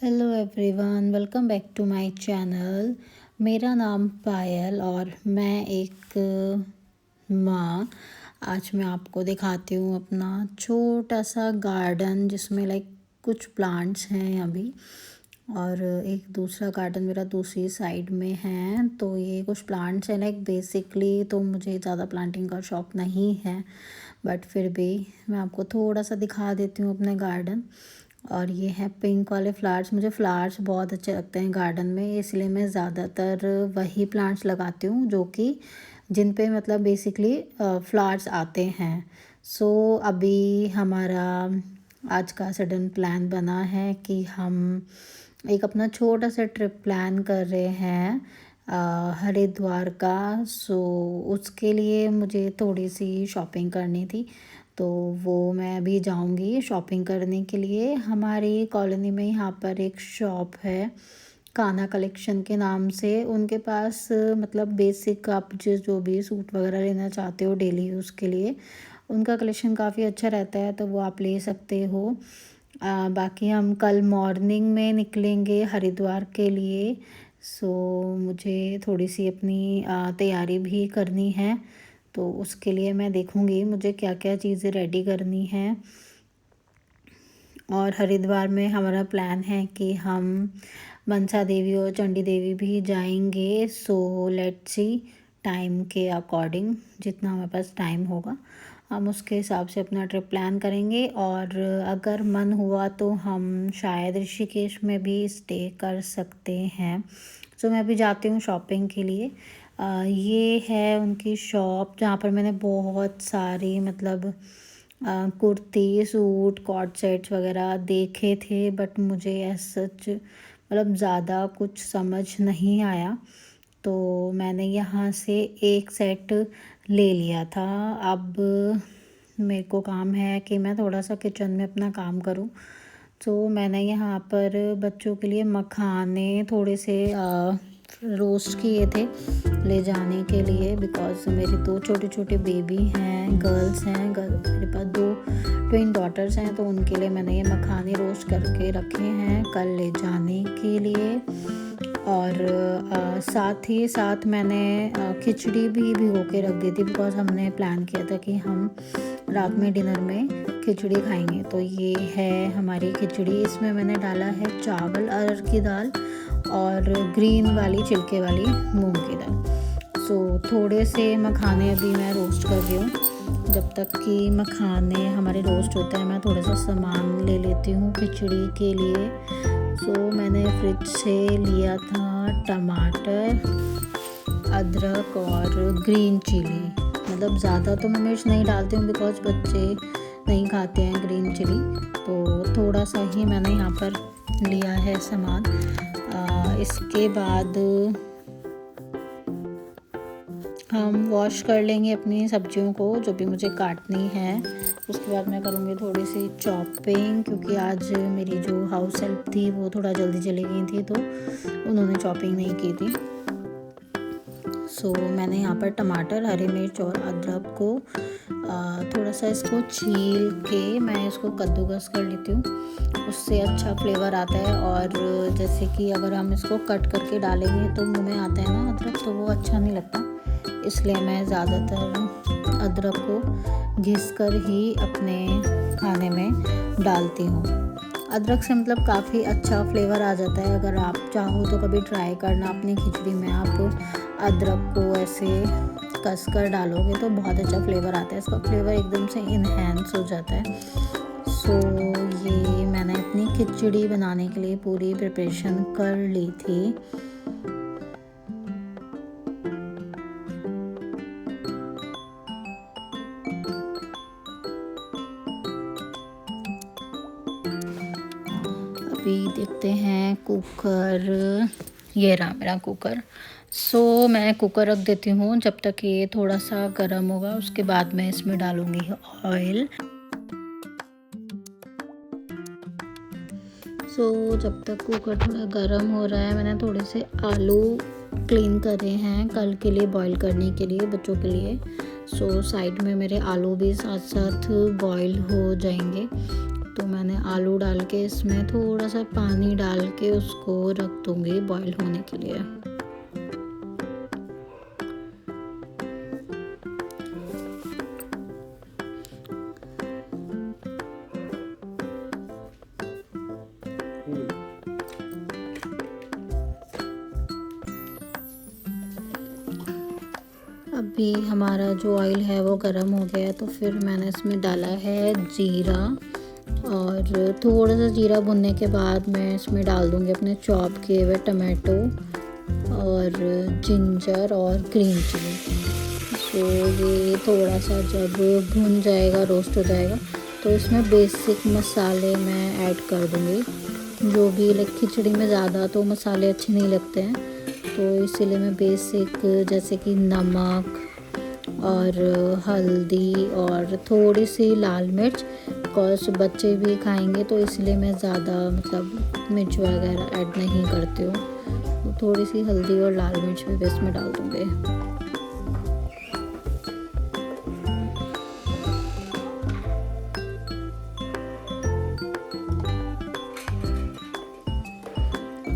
Hello everyone, welcome back to my channel. मेरा नाम पायल और मैं एक माँ। आज मैं आपको दिखाती हूँ अपना छोटा सा गार्डन जिसमें कुछ प्लांट्स हैं अभी, और एक दूसरा गार्डन मेरा दूसरी साइड में है। तो ये कुछ प्लांट्स हैं बेसिकली तो मुझे ज़्यादा प्लांटिंग का शौक़ नहीं है, बट फिर भी मैं आपको थोड़ा सा दिखा देती हूँ अपने गार्डन। और ये है पिंक वाले फ्लावर्स। मुझे फ्लावर्स बहुत अच्छे लगते हैं गार्डन में, इसलिए मैं ज़्यादातर वही प्लांट्स लगाती हूँ जो कि जिन पे मतलब बेसिकली फ्लावर्स आते हैं। सो अभी हमारा आज का सडन प्लान बना है कि हम एक अपना छोटा सा ट्रिप प्लान कर रहे हैं हरिद्वार का। सो उसके लिए मुझे थोड़ी सी शॉपिंग करनी थी, तो वो मैं अभी जाऊंगी शॉपिंग करने के लिए। हमारी कॉलोनी में यहाँ पर एक शॉप है कान्हा कलेक्शन के नाम से। उनके पास मतलब बेसिक आप जो भी सूट वगैरह लेना चाहते हो डेली यूज़ के लिए, उनका कलेक्शन काफ़ी अच्छा रहता है, तो वो आप ले सकते हो। बाकी हम कल मॉर्निंग में निकलेंगे हरिद्वार के लिए। सो मुझे थोड़ी सी अपनी तैयारी भी करनी है, तो उसके लिए मैं देखूँगी मुझे क्या क्या चीज़ें रेडी करनी है। और हरिद्वार में हमारा प्लान है कि हम मनसा देवी और चंडी देवी भी जाएंगे। सो लेट्स सी, टाइम के अकॉर्डिंग जितना हमारे पास टाइम होगा हम उसके हिसाब से अपना ट्रिप प्लान करेंगे। और अगर मन हुआ तो हम शायद ऋषिकेश में भी स्टे कर सकते हैं। सो मैं अभी जाती हूँ शॉपिंग के लिए। ये है उनकी शॉप जहाँ पर मैंने बहुत सारी मतलब कुर्ती सूट कॉट सेट्स वगैरह देखे थे, बट मुझे सच मतलब ज़्यादा कुछ समझ नहीं आया, तो मैंने यहाँ से एक सेट ले लिया था। अब मेरे को काम है कि मैं थोड़ा सा किचन में अपना काम करूँ, तो मैंने यहाँ पर बच्चों के लिए मखाने थोड़े से रोस्ट किए थे ले जाने के लिए, बिकॉज मेरी 2 छोटे छोटे बेबी हैं, गर्ल्स हैं। मेरे पास 2 ट्विन डॉटर्स हैं, तो उनके लिए मैंने ये मखाने रोस्ट करके रखे हैं कल ले जाने के लिए। और साथ ही साथ मैंने खिचड़ी भी भिगो के रख दी थी, बिकॉज हमने प्लान किया था कि हम रात में डिनर में खिचड़ी खाएंगे। तो ये है हमारी खिचड़ी। इसमें मैंने डाला है चावल, अरहर की दाल और ग्रीन वाली छिलके वाली मूंग की दाल। सो थोड़े से मखाने अभी मैं रोस्ट कर रही हूँ। जब तक कि मखाने हमारे रोस्ट होते हैं मैं थोड़ा सा सामान ले लेती हूँ खिचड़ी के लिए। सो मैंने फ्रिज से लिया था टमाटर, अदरक और ग्रीन चिली। मतलब ज़्यादा तो मैं मिर्च नहीं डालती हूँ बिकॉज बच्चे नहीं खाते हैं ग्रीन चिली, तो थोड़ा सा ही मैंने यहाँ पर लिया है सामान। इसके बाद हम वॉश कर लेंगे अपनी सब्जियों को जो भी मुझे काटनी है। उसके बाद मैं करूँगी थोड़ी सी चॉपिंग, क्योंकि आज मेरी जो हाउस हेल्प थी वो थोड़ा जल्दी चली गई थी, तो उन्होंने चॉपिंग नहीं की थी। सो मैंने यहाँ पर टमाटर, हरी मिर्च और अदरक को थोड़ा सा इसको छील के मैं इसको कद्दूकस कर लेती हूँ, उससे अच्छा फ्लेवर आता है। और जैसे कि अगर हम इसको कट करके डालेंगे तो मुंह में आता है ना अदरक, तो वो अच्छा नहीं लगता, इसलिए मैं ज़्यादातर अदरक को घिस कर ही अपने खाने में डालती हूँ। अदरक से मतलब काफ़ी अच्छा फ्लेवर आ जाता है। अगर आप चाहो तो कभी ट्राई करना, अपनी खिचड़ी में आप अदरक को ऐसे कस कर डालोगे तो बहुत अच्छा फ्लेवर आता है, इसका फ्लेवर एकदम से इन्हेंस हो जाता है। सो ये मैंने अपनी खिचड़ी बनाने के लिए पूरी प्रिपरेशन कर ली थी। अभी देखते हैं कुकर, ये रहा मेरा कुकर। सो मैं कुकर रख देती हूँ जब तक ये थोड़ा सा गर्म होगा, उसके बाद मैं इसमें डालूँगी ऑयल। सो जब तक कुकर थोड़ा गर्म हो रहा है, मैंने थोड़े से आलू क्लीन करे हैं कल के लिए बॉईल करने के लिए बच्चों के लिए। सो साइड में मेरे आलू भी साथ साथ बॉईल हो जाएंगे। तो मैंने आलू डाल के इसमें थोड़ा सा पानी डाल के उसको रख दूँगी बॉईल होने के लिए। अभी हमारा जो ऑयल है वो गर्म हो गया है, तो फिर मैंने इसमें डाला है जीरा, और थोड़ा सा जीरा भुनने के बाद मैं इसमें डाल दूँगी अपने चॉप किए हुए टमाटो और जिंजर और ग्रीन चिली। सो ये थोड़ा सा जब भुन जाएगा, रोस्ट हो जाएगा, तो इसमें बेसिक मसाले मैं ऐड कर दूँगी, जो भी लाइक खिचड़ी में ज़्यादा तो मसाले अच्छे नहीं लगते हैं, तो इसीलिए मैं बेसिक जैसे कि नमक और हल्दी और थोड़ी सी लाल मिर्च, बिकॉज बच्चे भी खाएंगे तो इसलिए मैं ज़्यादा मतलब मिर्च वगैरह ऐड नहीं करती हूँ, तो थोड़ी सी हल्दी और लाल मिर्च भी इसमें डाल दूँगी।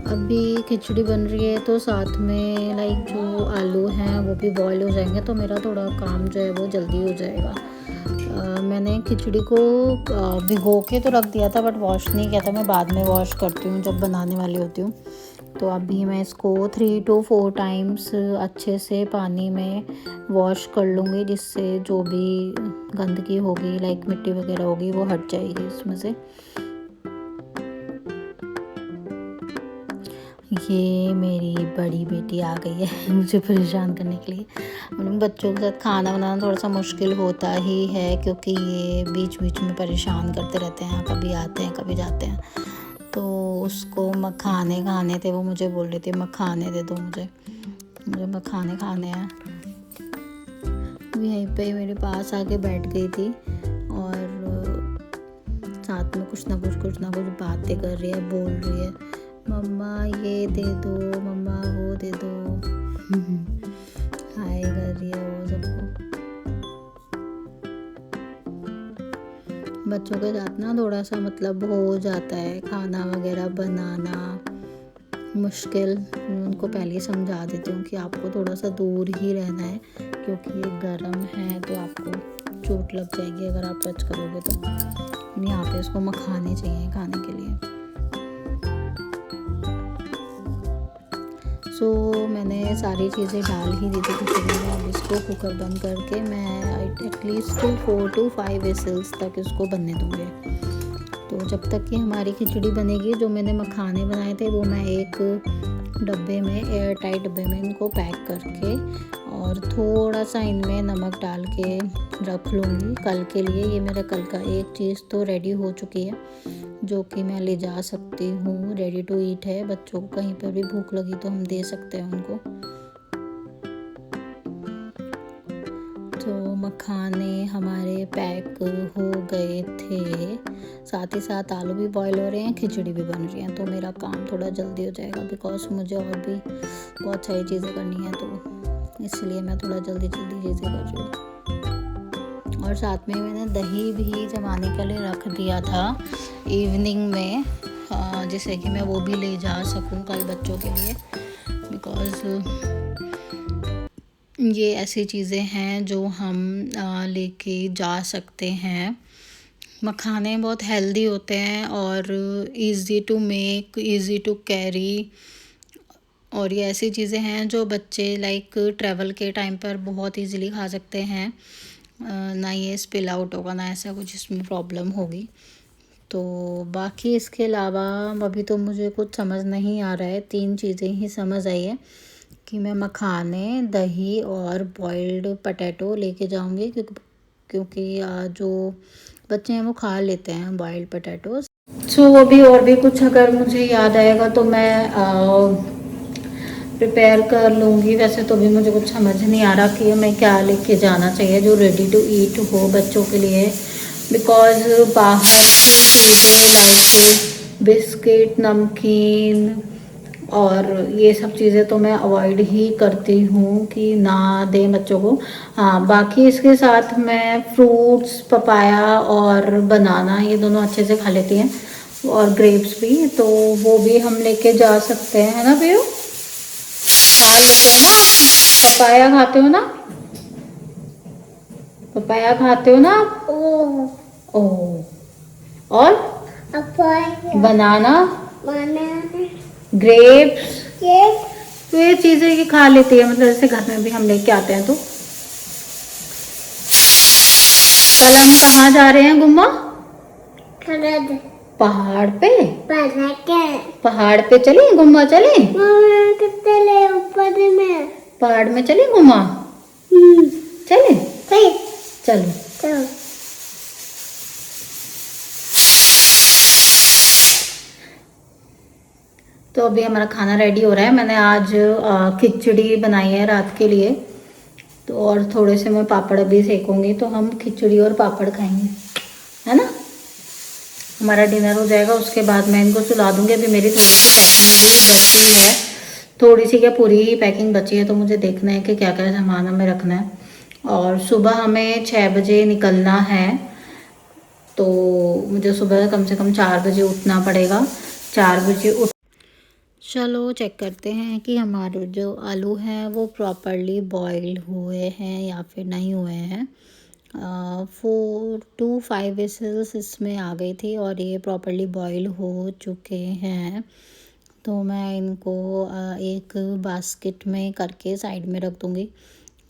अभी खिचड़ी बन रही है तो साथ में लाइक जो आलू हैं वो भी बॉईल हो जाएंगे, तो मेरा थोड़ा काम जो है वो जल्दी हो जाएगा। मैंने खिचड़ी को भिगो के तो रख दिया था, बट वॉश नहीं किया था, मैं बाद में वॉश करती हूँ जब बनाने वाली होती हूँ। तो अभी मैं इसको 3 to 4 टाइम्स अच्छे से पानी में वॉश कर लूँगी, जिससे जो भी गंदगी होगी लाइक मिट्टी वगैरह होगी वो हट जाएगी इसमें से। ये मेरी बड़ी बेटी आ गई है मुझे परेशान करने के लिए। बच्चों के साथ खाना बनाना थोड़ा सा मुश्किल होता ही है, क्योंकि ये बीच बीच में परेशान करते रहते हैं, कभी आते हैं कभी जाते हैं। तो उसको मखाने खाने थे, वो मुझे बोल रही थी मखाने दे दो, मुझे मखाने खाने हैं। यहीं पे मेरे पास आके बैठ गई थी और साथ में कुछ ना कुछ बातें कर रही है, बोल रही है मम्मा ये दे दो, मम्मा वो दे दो। हाय कर रही है वो सबको। बच्चों के साथ ना थोड़ा सा मतलब हो जाता है खाना वगैरह बनाना मुश्किल। उनको पहले ही समझा देती हूँ कि आपको थोड़ा सा दूर ही रहना है, क्योंकि ये गर्म है तो आपको चोट लग जाएगी अगर आप टच करोगे तो। यहाँ पे इसको मखाने चाहिए खाने के लिए। सो मैंने सारी चीज़ें डाल ही दी थी खिचड़ी में। अब इसको कुकर बंद करके मैं एटलीस्ट 4 to 5 विसल्स तक इसको बनने दूँगी। तो जब तक कि हमारी खिचड़ी बनेगी, जो मैंने मखाने बनाए थे वो मैं एक डब्बे में, एयर टाइट डब्बे में इनको पैक करके और थोड़ा सा इनमें नमक डाल के रख लूँगी कल के लिए। ये मेरा कल का एक चीज़ तो रेडी हो चुकी है, जो कि मैं ले जा सकती हूँ, रेडी टू ईट है। बच्चों को कहीं पर भी भूख लगी तो हम दे सकते हैं उनको। तो मखाने हमारे पैक हो गए थे, साथ ही साथ आलू भी बॉईल हो रहे हैं, खिचड़ी भी बन रही है, तो मेरा काम थोड़ा जल्दी हो जाएगा, बिकॉज मुझे और भी बहुत सारी चीज़ें करनी हैं, तो इसलिए मैं थोड़ा जल्दी चीज़ें कर रही हूँ। और साथ में मैंने दही भी जमाने के लिए रख दिया था इवनिंग में, जिससे कि मैं वो भी ले जा सकूं कल बच्चों के लिए, बिकॉज़ ये ऐसी चीज़ें हैं जो हम लेके जा सकते हैं। मखाने बहुत हेल्दी होते हैं और easy to make, easy to carry, और ये ऐसी चीज़ें हैं जो बच्चे लाइक ट्रैवल के टाइम पर बहुत इजीली खा सकते हैं। ना ये स्पिल आउट होगा, ना ऐसा कुछ इसमें प्रॉब्लम होगी। तो बाकी इसके अलावा अभी तो मुझे कुछ समझ नहीं आ रहा है। 3 चीज़ें ही समझ आई है कि मैं मखाने, दही और बॉइल्ड पोटैटो लेके जाऊंगी, क्योंकि जो बच्चे हैं वो खा लेते हैं बॉइल्ड पोटैटोज। सो अभी और भी कुछ अगर मुझे याद आएगा तो मैं प्रिपेयर कर लूँगी। वैसे तो भी मुझे कुछ समझ नहीं आ रहा कि मैं क्या लेके जाना चाहिए जो रेडी टू ईट हो बच्चों के लिए, बिकॉज़ बाहर की चीज़ें लाइक बिस्किट, नमकीन और ये सब चीज़ें तो मैं अवॉइड ही करती हूँ कि ना दें बच्चों को। हाँ, बाकी इसके साथ मैं फ्रूट्स, पपाया और बनाना, ये दोनों अच्छे से खा लेती हैं, और ग्रेप्स भी, तो वो भी हम लेके जा सकते हैं, है ना पीयू? खा लेते हो ना आप? पपाया खाते हो ना? पपाया खाते हो ना आप? ओ। और बनाना, ग्रेप्स, तो ये चीज़ें ये खा लेती है, मतलब जैसे घर में भी हम लेके आते हैं। तो कल हम कहाँ जा रहे हैं गुम्मा? पहाड़ पे। पहाड़ पे चले गुम्मा, चले ऊपर में, पहाड़ में चले गुम्मा, चले चलो। तो अभी हमारा खाना रेडी हो रहा है। मैंने आज खिचड़ी बनाई है रात के लिए, तो और थोड़े से मैं पापड़ अभी सेकूंगी, तो हम खिचड़ी और पापड़ खाएंगे, है ना? हमारा डिनर हो जाएगा, उसके बाद मैं इनको सुला दूंगी। अभी मेरी थोड़ी सी पैकिंग भी बची है, थोड़ी सी क्या पूरी ही पैकिंग बची है, तो मुझे देखना है कि क्या क्या सामान हमें रखना है। और सुबह हमें 6 बजे निकलना है, तो मुझे सुबह कम से कम 4 बजे उठना पड़ेगा। 4 बजे उठ, चलो चेक करते हैं कि हमारे जो आलू हैं वो प्रॉपरली बॉईल हुए हैं या फिर नहीं हुए हैं। 4 to 5 विसल्स इसमें आ गई थी और ये प्रॉपरली बॉईल हो चुके हैं। तो मैं इनको एक बास्केट में करके साइड में रख दूँगी।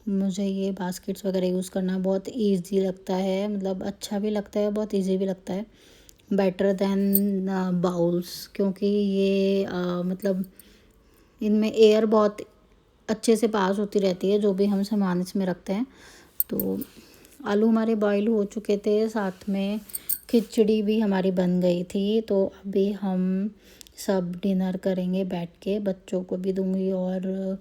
मुझे ये बास्केट्स वगैरह यूज़ करना बहुत इजी लगता है, मतलब अच्छा भी लगता है, बहुत इजी भी लगता है, बेटर दैन बाउल्स, क्योंकि ये मतलब इनमें एयर बहुत अच्छे से पास होती रहती है जो भी हम सामान इसमें रखते हैं। तो आलू हमारे बॉईल हो चुके थे, साथ में खिचड़ी भी हमारी बन गई थी। तो अभी हम सब डिनर करेंगे बैठ के, बच्चों को भी दूंगी और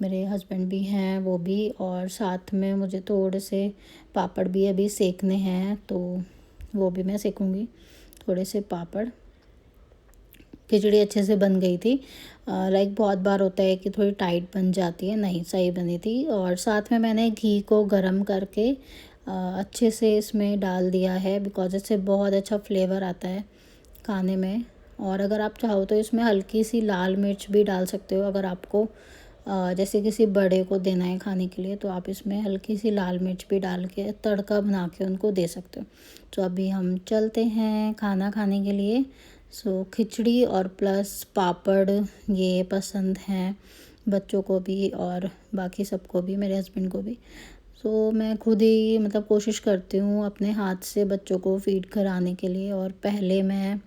मेरे हस्बैंड भी हैं वो भी, और साथ में मुझे थोड़े से पापड़ भी अभी सेकने हैं, तो वो भी मैं सेकूंगी थोड़े से पापड़। खिचड़ी अच्छे से बन गई थी, लाइक बहुत बार होता है कि थोड़ी टाइट बन जाती है, नहीं सही बनी थी। और साथ में मैंने घी को गरम करके अच्छे से इसमें डाल दिया है, बिकॉज इससे बहुत अच्छा फ्लेवर आता है खाने में। और अगर आप चाहो तो इसमें हल्की सी लाल मिर्च भी डाल सकते हो, अगर आपको जैसे किसी बड़े को देना है खाने के लिए, तो आप इसमें हल्की सी लाल मिर्च भी डाल के तड़का बना के उनको दे सकते हो। तो अभी हम चलते हैं खाना खाने के लिए। सो खिचड़ी और प्लस पापड़ ये पसंद हैं बच्चों को भी और बाकी सबको भी, मेरे हस्बैंड को भी। सो मैं खुद ही मतलब कोशिश करती हूँ अपने हाथ से बच्चों को फीड कराने के लिए, और पहले मैं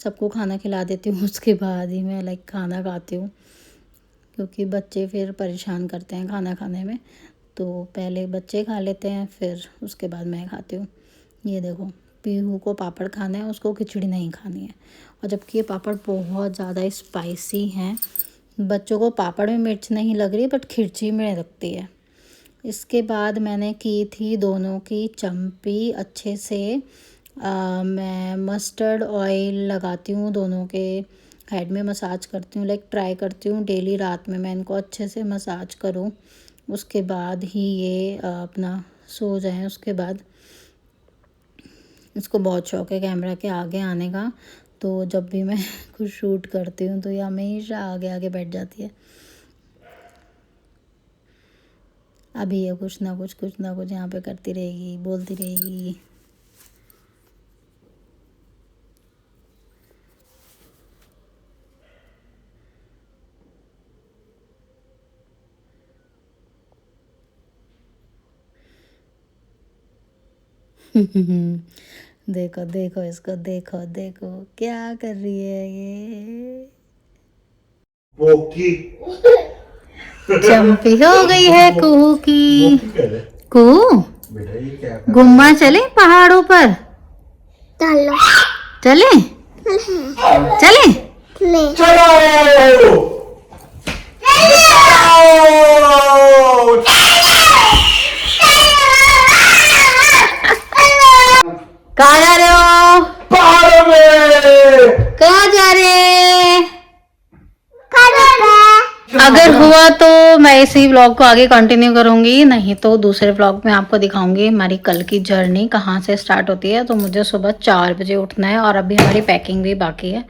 सबको खाना खिला देती हूँ, उसके बाद ही मैं लाइक खाना खाती हूँ, क्योंकि बच्चे फिर परेशान करते हैं खाना खाने में। तो पहले बच्चे खा लेते हैं, फिर उसके बाद मैं खाती हूँ। ये देखो, पीहू को पापड़ खाना है, उसको खिचड़ी नहीं खानी है। और जबकि ये पापड़ बहुत ज़्यादा स्पाइसी हैं, बच्चों को पापड़ में मिर्च नहीं लग रही बट खिचड़ी में लगती है। इसके बाद मैंने की थी दोनों की चम्पी अच्छे से। मैं मस्टर्ड ऑयल लगाती हूँ दोनों के हेड में, मसाज करती हूँ, लाइक ट्राई करती हूँ डेली रात में मैं इनको अच्छे से मसाज करूँ, उसके बाद ही ये अपना सो जाएं। उसके बाद इसको बहुत शौक है कैमरा के आगे आने का, तो जब भी मैं कुछ शूट करती हूँ तो ये हमेशा आगे आगे बैठ जाती है। अभी ये कुछ ना कुछ यहाँ पे करती रहेगी, बोलती रहेगी। देखो देखो इसको, देखो देखो क्या कर रही है ये। चंपी हो गई है कुहू की। कुहू, गुम्मा चले पहाड़ों पर, चले चले चलो। कहाँ जा रहे हो? पहाड़ों में। कहाँ जा रहे? अगर हुआ तो मैं इसी व्लॉग को आगे कंटिन्यू करूंगी, नहीं तो दूसरे व्लॉग में आपको दिखाऊंगी हमारी कल की जर्नी कहाँ से स्टार्ट होती है। तो मुझे सुबह 4 बजे उठना है और अभी हमारी पैकिंग भी बाकी है।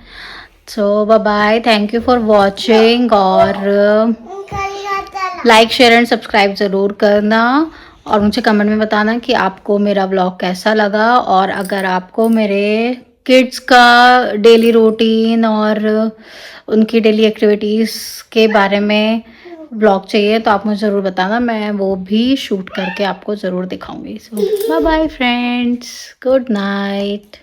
So bye bye, thank you for watching, और लाइक शेयर एंड सब्सक्राइब ज़रूर करना, और मुझे कमेंट में बताना कि आपको मेरा व्लॉग कैसा लगा। और अगर आपको मेरे किड्स का डेली रूटीन और उनकी डेली एक्टिविटीज़ के बारे में व्लॉग चाहिए तो आप मुझे ज़रूर बताना, मैं वो भी शूट करके आपको ज़रूर दिखाऊंगी। So bye bye friends, good night.